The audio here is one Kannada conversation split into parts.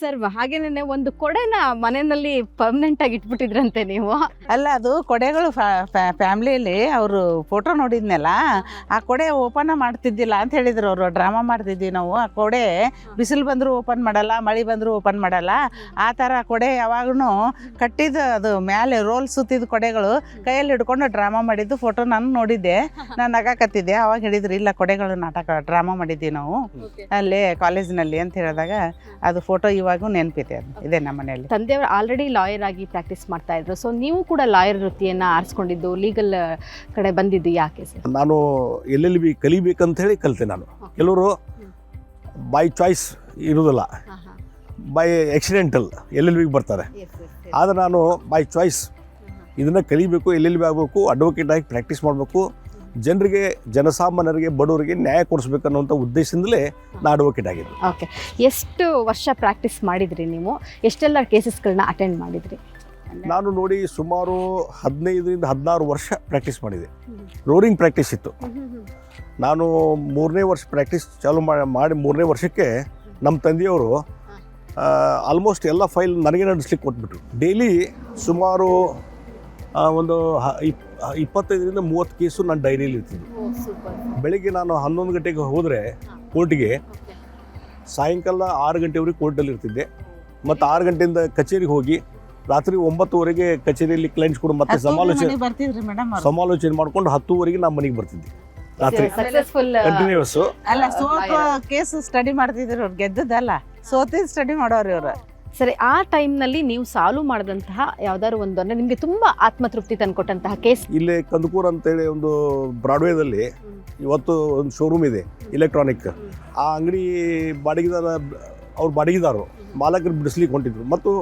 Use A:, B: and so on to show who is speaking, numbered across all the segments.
A: ಸರ್ ಹಾಗೇನೆ ಒಂದು ಕೊಡೆನ ಮನೆಯಲ್ಲಿ ಪರ್ಮನೆಂಟ್ ಆಗಿ ಇಟ್ಬಿಟ್ಟಿದ್ರಂತೆ ನೀವು.
B: ಅಲ್ಲ, ಅದು ಕೊಡೆಗಳು ಫ್ಯಾಮ್ಲಿಯಲ್ಲಿ ಅವರು ಫೋಟೋ ನೋಡಿದ್ನಲ್ಲ, ಆ ಕೊಡೆ ಓಪನ್ ಮಾಡ್ತಿದ್ದಿಲ್ಲ ಅಂತ ಹೇಳಿದ್ರು ಅವರು. ಡ್ರಾಮಾ ಮಾಡ್ತಿದ್ವಿ ನಾವು. ಆ ಕೊಡೆ ಬಿಸಿಲು ಬಂದರೂ ಓಪನ್ ಮಾಡಲ್ಲ, ಮಳೆ ಬಂದರೂ ಓಪನ್ ಮಾಡಲ್ಲ. ಆ ಥರ ಕೊಡೆ ಯಾವಾಗೂ ಕಟ್ಟಿದ್ದು, ಅದು ಮೇಲೆ ರೋಲ್ ಸುತ್ತಿದ ಕೊಡೆಗಳು ಕೈಯಲ್ಲಿ ಹಿಡ್ಕೊಂಡು ಡ್ರಾಮಾ ಮಾಡಿದ್ದು ಫೋಟೋ ನಾನು ನೋಡಿದ್ದೆ. ನಾನು ನಗಾಕತ್ತಿದ್ದೆ. ಅವಾಗ ಹೇಳಿದ್ರು, ಇಲ್ಲ ಕೊಡೆಗಳು ನಾಟಕ ಡ್ರಾಮಾ ಮಾಡಿದ್ವಿ ನಾವು ಅಲ್ಲೇ ಕಾಲೇಜಿನಲ್ಲಿ ಅಂತ ಹೇಳಿದಾಗ ಅದು ಫೋಟೋ ಇವಾಗೂ ನೆನಪಿದೆ. ಅದು ಇದೆ ನಮ್ಮ ಮನೆಯಲ್ಲಿ.
A: ತಂದೆಯವರು ಆಲ್ರೆಡಿ ಲಾಯರ್ ಆಗಿ ಪ್ರಾಕ್ಟೀಸ್ ಮಾಡ್ತಾ ಇದ್ರು. ಸೊ ನೀವು ಕೂಡ ಲಾಯರ್ ವೃತ್ತಿಯನ್ನ ಆರಿಸ್ಕೊಂಡಿದ್ದು, ಲೀಗಲ್ ಕಡೆ ಬಂದಿದ್ದು ಯಾಕೆ ಸರ್?
C: ನಾನು LLB ಕಲಿಬೇಕಂತ ಹೇಳಿ ಕಲಿತೆ. ನಾನು ಕೆಲವರು ಬೈ ಚಾಯ್ಸ್ ಇರೋದಿಲ್ಲ, ಬೈ ಆಕ್ಸಿಡೆಂಟಲ್ LLBಗೆ ಬರ್ತಾರೆ. ಆದರೆ ನಾನು ಬೈ ಚಾಯ್ಸ್ ಇದನ್ನು ಕಲಿಬೇಕು, LLB ಆಗಬೇಕು, ಅಡ್ವೊಕೇಟ್ ಆಗಿ ಪ್ರಾಕ್ಟೀಸ್ ಮಾಡಬೇಕು, ಜನರಿಗೆ, ಜನಸಾಮಾನ್ಯರಿಗೆ, ಬಡವರಿಗೆ ನ್ಯಾಯ ಕೊಡಿಸ್ಬೇಕನ್ನುವಂಥ ಉದ್ದೇಶದಿಂದಲೇ ನಾನು ಅಡ್ವೊಕೇಟ್ ಆಗಿದ್ದೆ.
A: ಓಕೆ, ಎಷ್ಟು ವರ್ಷ ಪ್ರಾಕ್ಟೀಸ್ ಮಾಡಿದ್ರಿ ನೀವು? ಎಷ್ಟೆಲ್ಲ ಕೇಸಸ್ಗಳನ್ನ ಅಟೆಂಡ್ ಮಾಡಿದ್ರಿ?
C: ನಾನು ನೋಡಿ ಸುಮಾರು 15ರಿಂದ 16 ವರ್ಷ ಪ್ರಾಕ್ಟೀಸ್ ಮಾಡಿದೆ. ರೋರಿಂಗ್ ಪ್ರಾಕ್ಟೀಸ್ ಇತ್ತು. ನಾನು 3ನೇ ವರ್ಷ ಪ್ರಾಕ್ಟೀಸ್ ಚಾಲೂ ಮಾಡಿ 3ನೇ ವರ್ಷಕ್ಕೆ ನಮ್ಮ ತಂದೆಯವರು ಆಲ್ಮೋಸ್ಟ್ ಎಲ್ಲ ಫೈಲ್ ನನಗೆ ನಡೆಸ್ಲಿಕ್ಕೆ ಕೊಟ್ಬಿಟ್ರು. ಡೈಲಿ ಸುಮಾರು ಒಂದು 25ರಿಂದ 30 ಕೇಸು ನನ್ನ ಡೈರಿಯಲ್ಲಿ ಇರ್ತಿದ್ವು. ಬೆಳಿಗ್ಗೆ ನಾನು 11 ಗಂಟೆಗೆ ಹೋದರೆ ಕೋರ್ಟಿಗೆ, ಸಾಯಂಕಾಲ 6 ಗಂಟೆವರೆಗೆ ಕೋರ್ಟಲ್ಲಿ ಇರ್ತಿದ್ದೆ. ಮತ್ತು 6 ಗಂಟೆಯಿಂದ ಕಚೇರಿಗೆ ಹೋಗಿ ರಾತ್ರಿ 9ವರೆಗೆ ಕಚೇರಿಯಲ್ಲಿ ಕ್ಲೈಂಟ್ಸ್ ಕೂಡ ಮತ್ತೆ ಸಮಾಲೋಚನೆ ಮಾಡ್ಕೊಂಡು 10ವರೆಗೆ ನಮ್ಮ ಮನೆಗೆ ಬರ್ತಿದ್ದೆ ರಾತ್ರಿ ಕಂಟಿನ್ಯೂಸ್.
B: ಅಲ್ಲ, ಸೋತು ಕೇಸ್ ಸ್ಟಡಿ ಮಾಡ್ತಿದ್ರು ಅವ್ರು, ಗೆದ್ದದಲ್ಲ, ಸೋತಿದ್ದು ಸ್ಟಡಿ ಮಾಡೋರು ಇವರು.
A: ಸರಿ, ಆ ಟೈಮ್ನಲ್ಲಿ ನೀವು ಸಾಲ್ವ್ ಮಾಡಿದಂತಹ ಯಾವ್ದಾದ್ರು ಒಂದು, ಅಂದರೆ ನಿಮಗೆ ತುಂಬ ಆತ್ಮತೃಪ್ತಿ ತಂದುಕೊಟ್ಟಂತಹ ಕೇಸ್?
C: ಇಲ್ಲೇ ಕಂದಕೂರು ಅಂತೇಳಿ ಒಂದು ಬ್ರಾಡ್ವೇದಲ್ಲಿ ಇವತ್ತು ಒಂದು ಶೋರೂಮ್ ಇದೆ ಇಲೆಕ್ಟ್ರಾನಿಕ್. ಆ ಅಂಗಡಿ ಅವ್ರ ಬಾಡಿಗೆದಾರರು ಮಾಲಕರು ಬಿಡಿಸ್ಲಿಕ್ಕೆ ಹೊಂಟಿದ್ರು. ಮತ್ತು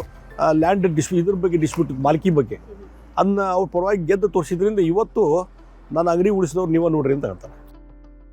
C: ಲ್ಯಾಂಡ್ ಇದ್ರ ಬಗ್ಗೆ ಡಿಸ್ಪ್ಯೂಟ್, ಮಾಲಕಿ ಬಗ್ಗೆ, ಅದನ್ನ ಅವ್ರ ಪರವಾಗಿ ಗೆದ್ದು ತೋರಿಸಿದ್ರಿಂದ ಇವತ್ತು ನನ್ನ ಅಂಗಡಿ ಉಳಿಸಿದವ್ರು ನೀವೇ ನೋಡ್ರಿ ಅಂತ ಹೇಳ್ತಾರೆ.